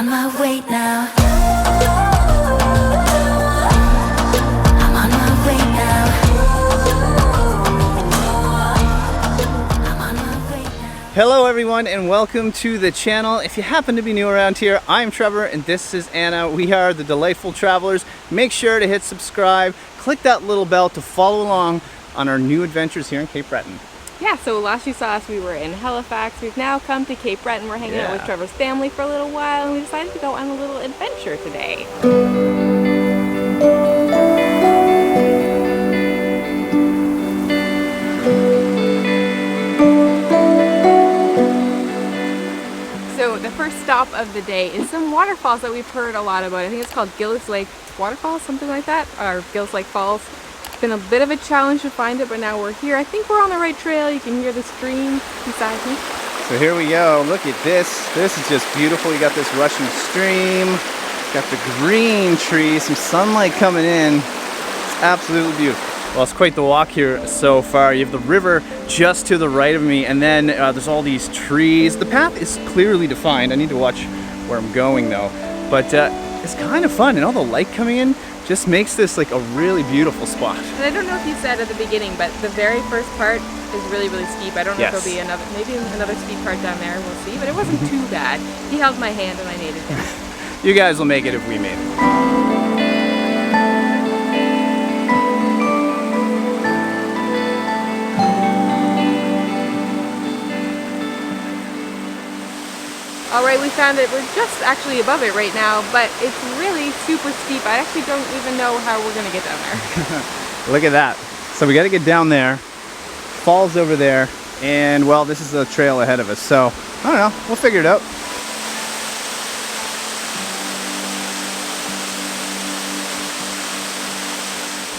on my way now. I'm on my way now. I'm on my way now. Hello everyone and welcome to the channel. If you happen to be new around here, I'm Trevor and this is Anna. We are the Delightful Travelers. Make sure to hit subscribe, click that little bell to follow along on our new adventures here in Cape Breton. Yeah, so last you saw us, we were in Halifax. We've now come to Cape Breton. We're hanging out with Trevor's family for a little while, and we decided to go on a little adventure today. So the first stop of the day is some waterfalls that we've heard a lot about. I think it's called Gillis Lake Waterfalls, something like that, or Gillis Lake Falls. Been a bit of a challenge to find it, but now we're here. I think we're on the right trail. You can hear the stream beside me. So here we go. Look at this. This is just beautiful. You got this rushing stream, got the green trees, some sunlight coming in. It's absolutely beautiful. Well, it's quite the walk here so far. You have the river just to the right of me, and then there's all these trees. The path is clearly defined. I need to watch where I'm going though, but it's kind of fun, and all the light coming in just makes this like a really beautiful spot. And I don't know if you said at the beginning, but the very first part is really, really steep. I don't know if there'll be maybe another steep part down there, we'll see, but it wasn't too bad. He held my hand and I made it down. You guys will make it if we made it. Alright, we found it. We're just actually above it right now, but it's really super steep. I actually don't even know how we're going to get down there. Look at that. So we got to get down there. Falls over there. And well, this is the trail ahead of us. So, I don't know. We'll figure it out.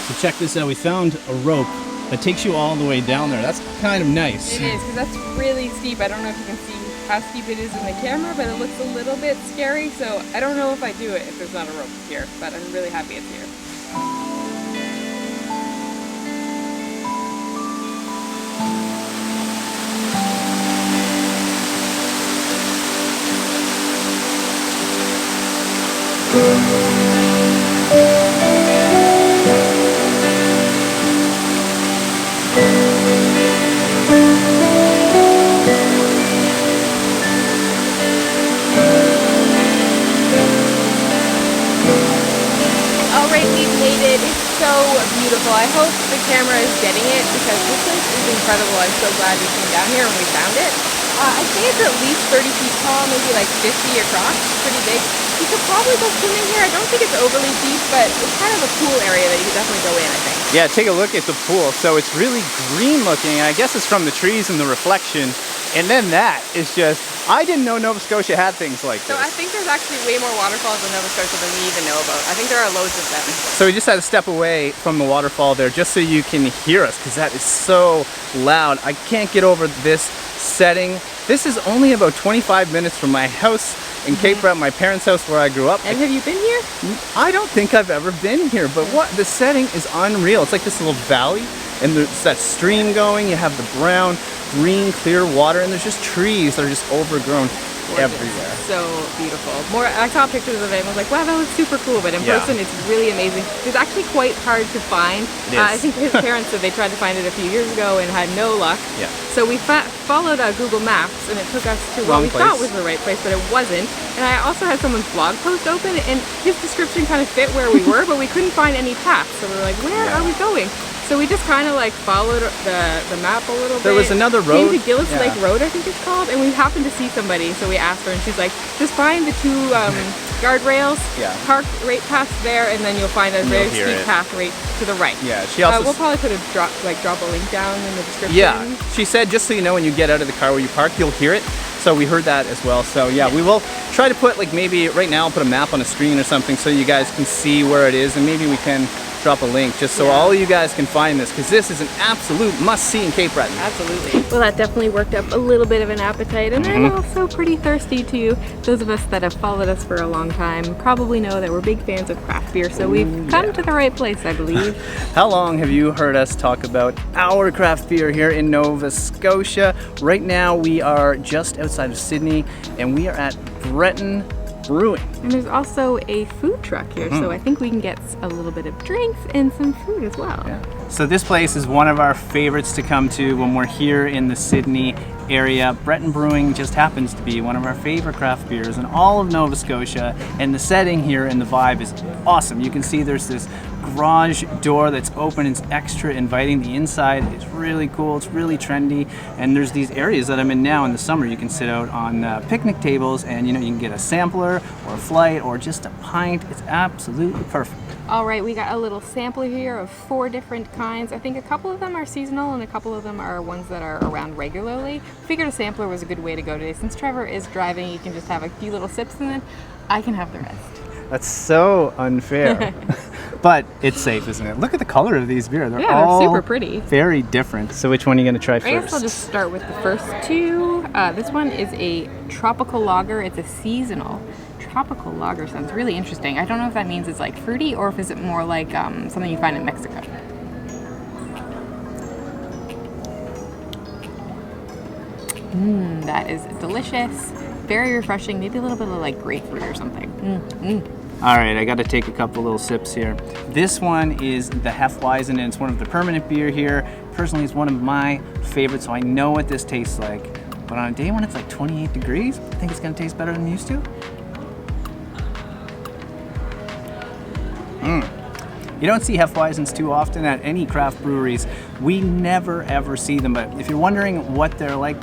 So check this out. We found a rope that takes you all the way down there. That's kind of nice. It is, because that's really steep. I don't know if you can see how steep it is in the camera, but it looks a little bit scary, so I don't know if I do it if there's not a rope here, but I'm really happy it's here. It's so beautiful. I hope the camera is getting it because this place is incredible. I'm so glad we came down here and we found it. I think it's at least 30 feet tall, maybe like 50 across. It's pretty big. You could probably go swimming here. I don't think it's overly deep, but it's kind of a cool area that you could definitely go in, I think. Yeah, take a look at the pool. So it's really green looking. I guess it's from the trees and the reflection. And then that is just, I didn't know Nova Scotia had things like this. So I think there's actually way more waterfalls in Nova Scotia than we even know about. I think there are loads of them. So we just had to step away from the waterfall there just so you can hear us because that is so loud. I can't get over this setting. This is only about 25 minutes from my house in Cape Breton, my parents' house where I grew up. And have you been here? I don't think I've ever been here, but what the setting is unreal. It's like this little valley and there's that stream going. You have the brown, green, clear water, and there's just trees that are just overgrown everywhere. So beautiful. I saw pictures of it and I was like, wow, that was super cool, but in person it's really amazing. It's actually quite hard to find. I think his parents said they tried to find it a few years ago and had no luck. Yeah. So we followed Google Maps and it took us to what we thought was the right place, but it wasn't. And I also had someone's blog post open and his description kind of fit where we were, but we couldn't find any paths. So we were like, where are we going? So we just kind of like followed the map a little bit. There was another road. Came to Gillis Lake Road, I think it's called, and we happened to see somebody, so we asked her, and she's like, just find the two guardrails, park right past there, and then you'll find a very steep path right to the right. Yeah, she also. We'll probably put drop a link down in the description. Yeah, she said just so you know when you get out of the car where you park, you'll hear it. So we heard that as well. So yeah, we will try to put like maybe right now I'll put a map on a screen or something so you guys can see where it is, and maybe we can drop a link just so all of you guys can find this because this is an absolute must-see in Cape Breton. Absolutely. Well, that definitely worked up a little bit of an appetite, and I'm also pretty thirsty too. Those of us that have followed us for a long time probably know that we're big fans of craft beer, so we've come to the right place, I believe. How long have you heard us talk about our craft beer here in Nova Scotia? Right now we are just outside of Sydney and we are at Breton Brewing. And there's also a food truck here, so I think we can get a little bit of drinks and some food as well. Yeah. So this place is one of our favorites to come to when we're here in the Sydney area. Breton Brewing just happens to be one of our favorite craft beers in all of Nova Scotia, and the setting here and the vibe is awesome. You can see there's this garage door that's open. It's extra inviting. The inside is really cool. It's really trendy, and there's these areas that I'm in now in the summer. You can sit out on picnic tables, and you can get a sampler or a flight or just a pint. It's absolutely perfect. All right, we got a little sampler here of 4 different kinds. I think a couple of them are seasonal and a couple of them are ones that are around regularly. Figured a sampler was a good way to go today. Since Trevor is driving, you can just have a few little sips and then I can have the rest. That's so unfair. But it's safe, isn't it? Look at the color of these beers. They're all super pretty. Very different. So which one are you going to try first? I guess I'll just start with the first 2. This one is a tropical lager. It's a seasonal tropical lager. Sounds really interesting. I don't know if that means it's like fruity or if it's more like something you find in Mexico. That is delicious. Very refreshing. Maybe a little bit of like grapefruit or something. All right, I got to take a couple little sips here. This one is the Hefeweizen, and it's one of the permanent beer here. Personally, it's one of my favorites, so I know what this tastes like. But on a day when it's like 28 degrees, I think it's going to taste better than it used to. You don't see Hefeweizens too often at any craft breweries. We never ever see them, but if you're wondering what they're like,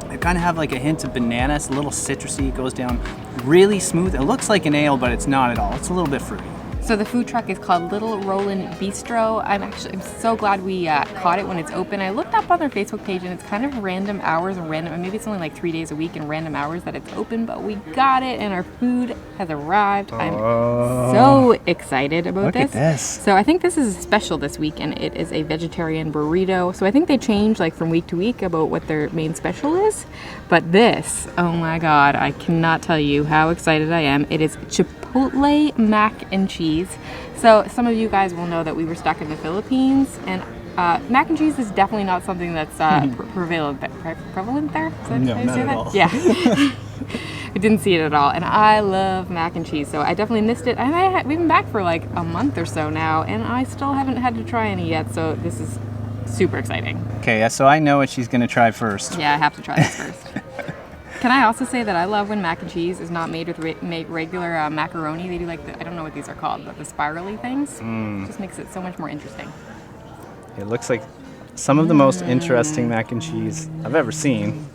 they kind of have like a hint of banana. It's a little citrusy. It goes down really smooth. It looks like an ale, but it's not at all. It's a little bit fruity. So the food truck is called Little Rollin Bistro. I'm so glad we caught it when it's open. I looked up on their Facebook page and it's kind of random hours and maybe it's only like 3 days a week and random hours that it's open, but we got it and our food has arrived. I'm so excited about this. Look at this. So I think this is a special this week and it is a vegetarian burrito. So I think they change like from week to week about what their main special is. But this, oh my God, I cannot tell you how excited I am. It is Chipotle Mac and Cheese. So some of you guys will know that we were stuck in the Philippines, and mac and cheese is definitely not something that's prevalent there. Is that No, how you not say at that? all. Yeah. I didn't see it at all, and I love mac and cheese, so I definitely missed it. And we've been back for like a month or so now, and I still haven't had to try any yet, so this is super exciting. Okay, so I know what she's going to try first. Yeah, I have to try this first. Can I also say that I love when mac and cheese is not made with regular macaroni? They do like I don't know what these are called, but the spirally things. It just makes it so much more interesting. It looks like some of the most interesting mac and cheese I've ever seen.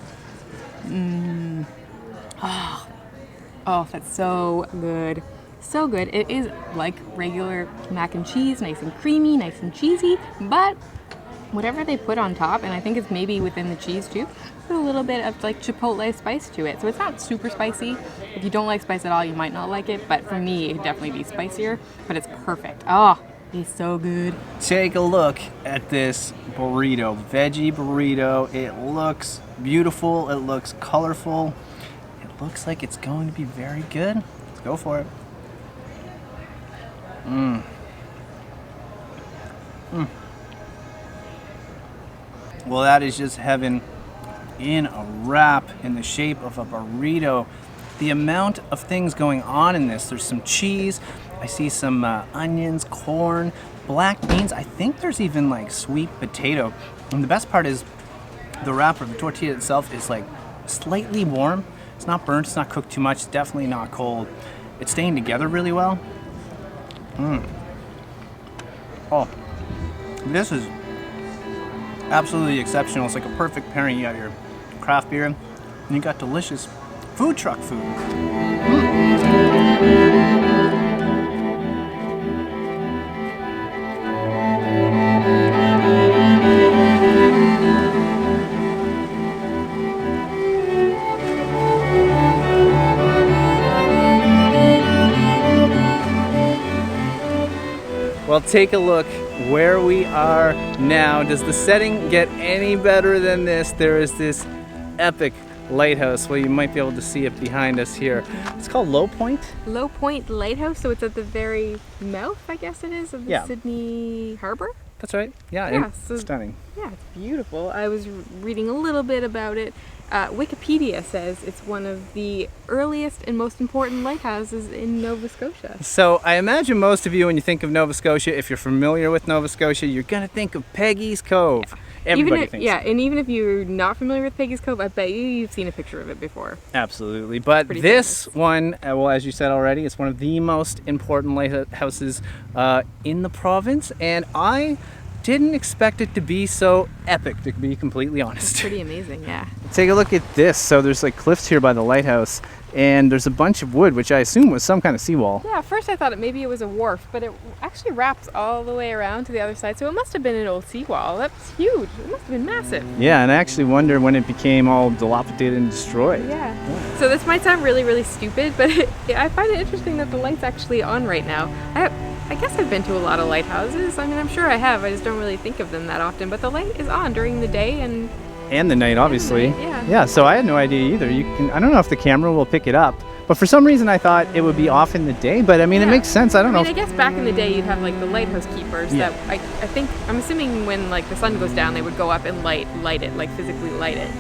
Oh, that's so good. So good. It is like regular mac and cheese, nice and creamy, nice and cheesy, but whatever they put on top, and I think it's maybe within the cheese too, put a little bit of like chipotle spice to it. So it's not super spicy. If you don't like spice at all, you might not like it, but for me, it'd definitely be spicier, but it's perfect. Oh, it's so good. Take a look at this burrito, veggie burrito. It looks beautiful. It looks colorful. It looks like it's going to be very good. Let's go for it. Well, that is just heaven in a wrap in the shape of a burrito. The amount of things going on in this. There's some cheese. I see some onions, corn, black beans. I think there's even like sweet potato. And the best part is the wrapper, the tortilla itself is like slightly warm. It's not burnt, it's not cooked too much, it's definitely not cold. It's staying together really well. Oh, this is absolutely exceptional. It's like a perfect pairing. You got your craft beer and you got delicious food truck food. Well, take a look where we are now. Does the setting get any better than this? There is this epic lighthouse. Well, you might be able to see it behind us here. It's called Low Point. Low Point Lighthouse, so it's at the very mouth, I guess it is, of the Sydney Harbor. That's right. Yeah, Yeah, it's so stunning. Yeah, it's beautiful. I was reading a little bit about it, Wikipedia says it's one of the earliest and most important lighthouses in Nova Scotia. So I imagine most of you, when you think of Nova Scotia, if you're familiar with Nova Scotia, you're gonna think of Peggy's Cove. Yeah. Everybody thinks yeah, of and even if you're not familiar with Peggy's Cove, I bet you've seen a picture of it before. Absolutely. But Pretty this famous. one, well, as you said already, it's one of the most important lighthouses in the province, and I didn't expect it to be so epic, to be completely honest. Pretty amazing, yeah. Take a look at this. So there's like cliffs here by the lighthouse, and there's a bunch of wood, which I assume was some kind of seawall. Yeah, at first I thought maybe it was a wharf, but it actually wraps all the way around to the other side, so it must have been an old seawall. That's huge. It must have been massive. Yeah, and I actually wonder when it became all dilapidated and destroyed. Yeah. So this might sound really, really stupid, but I find it interesting that the light's actually on right now. I guess I've been to a lot of lighthouses. I mean, I'm sure I have. I just don't really think of them that often. But the light is on during the day and the night, obviously. yeah. Yeah, so I had no idea either. I don't know if the camera will pick it up, but for some reason I thought it would be off in the day, but I mean, it Yeah. makes sense. I don't know. I guess back in the day you'd have like the lighthouse keepers that I'm assuming when like the sun goes down they would go up and light it, like physically light it.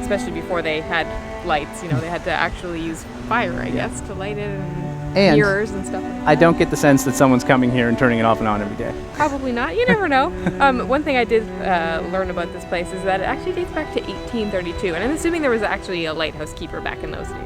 Especially before they had lights, they had to actually use fire, I guess, to light it and mirrors and stuff like that. I don't get the sense that someone's coming here and turning it off and on every day. Probably not. You never know. One thing I did learn about this place is that it actually dates back to 1832, and I'm assuming there was actually a lighthouse keeper back in those days.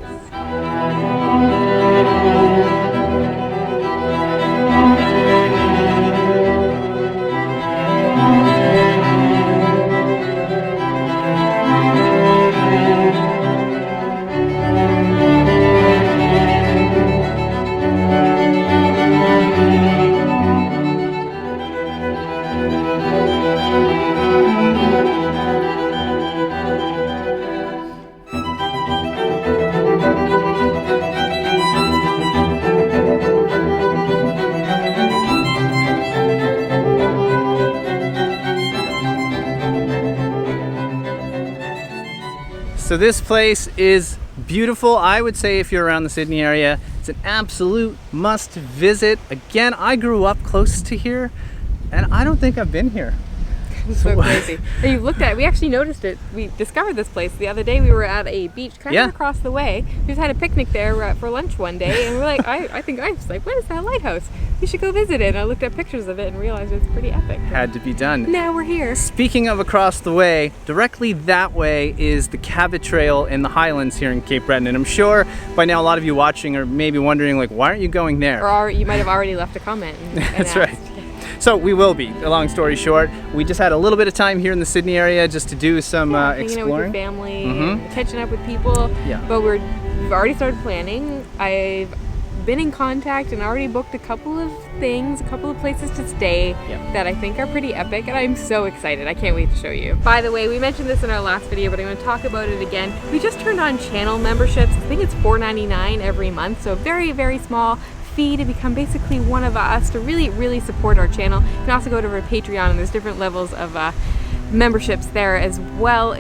So this place is beautiful. I would say if you're around the Sydney area, it's an absolute must visit. Again, I grew up close to here, and I don't think I've been here. It's so crazy. And you looked at it. We actually noticed it. We discovered this place the other day. We were at a beach kind of across the way. We just had a picnic there for lunch one day, and we're like, I think I was like, what is that lighthouse? We should go visit it. And I looked at pictures of it and realized it's pretty epic. Had to be done. Now we're here. Speaking of across the way, directly that way is the Cabot Trail in the Highlands here in Cape Breton. And I'm sure by now a lot of you watching are maybe wondering, like, why aren't you going there? Or you might have already left a comment. That's right. So we will be. A long story short, we just had a little bit of time here in the Sydney area just to do some hanging exploring. out with your family, and catching up with people. Yeah. But we've already started planning. I've been in contact and already booked a couple of things, a couple of places to stay that I think are pretty epic, and I'm so excited. I can't wait to show you. By the way, we mentioned this in our last video, but I'm going to talk about it again. We just turned on channel memberships. I think it's $4.99 every month, so very, very small fee to become basically one of us, to really support our channel. You can also go to our Patreon, and there's different levels of memberships there as well.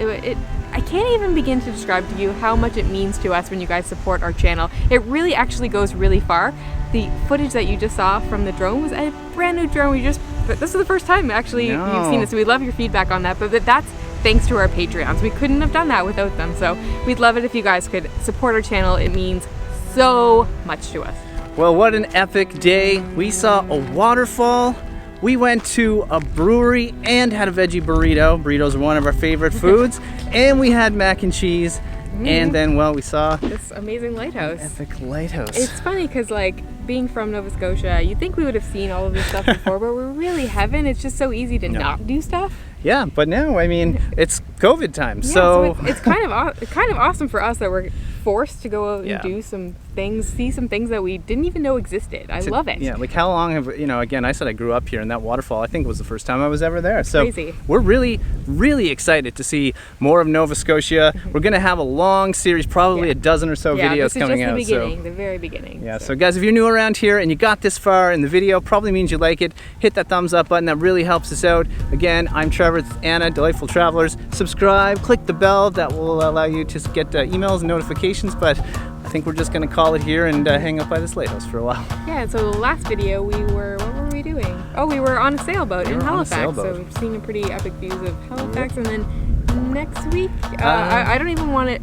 I can't even begin to describe to you how much it means to us when you guys support our channel. It really actually goes really far. The footage that you just saw from the drone was a brand new drone. This is the first time actually you've seen this, so we love your feedback on that, but that's thanks to our Patreons. We couldn't have done that without them, so we'd love it if you guys could support our channel. It means so much to us. Well, what an epic day. We saw a waterfall. We went to a brewery and had a veggie burrito. Burritos are one of our favorite foods. And we had mac and cheese. And then, well, we saw this amazing lighthouse. Epic lighthouse. It's funny because, like, being from Nova Scotia, you'd think we would have seen all of this stuff before, but we really haven't. It's just so easy to not do stuff. Yeah, but now, I mean, it's COVID time, Yeah, so it's kind of awesome for us that we're forced to go out and do some things, see some things that we didn't even know existed. I love it. Yeah, like how long have, again, I said I grew up here, and that waterfall, I think, was the first time I was ever there. So crazy. We're really excited to see more of Nova Scotia. We're going to have a long series, probably a dozen or so videos coming out. This is just the beginning, the very beginning. Yeah, so guys, if you're new around here and you got this far in the video, probably means you like it. Hit that thumbs up button, that really helps us out. Again, I'm Trevor, it's Anna, Delightful Travelers. Subscribe, click the bell, that will allow you to get emails and notifications, but I think we're just going to call it here and hang out by this lighthouse for a while. Yeah, so the last video what were we doing? Oh, we were on a sailboat in Halifax, so we've seen a pretty epic views of Halifax, and then next week. I don't even want to.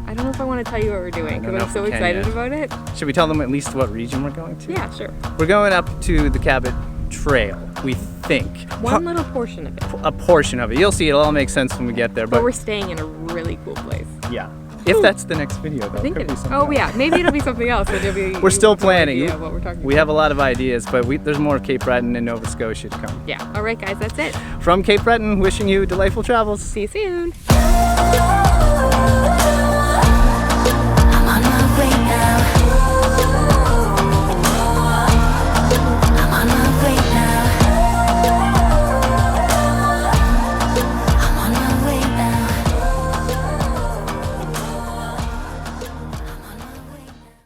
I don't know if I want to tell you what we're doing because I'm so excited about it. Should we tell them at least what region we're going to? Yeah, sure. We're going up to the Cabot Trail, we think. One little portion of it. A portion of it. You'll see, it'll all make sense when we get there. But we're staying in a really cool place. Yeah. If that's the next video, though. I think could it be is. something Oh, else. yeah. Maybe it'll be something else. We're still planning. What we're talking we have a lot of ideas, but there's more of Cape Breton and Nova Scotia to come. Yeah. All right, guys. That's it. From Cape Breton, wishing you delightful travels. See you soon.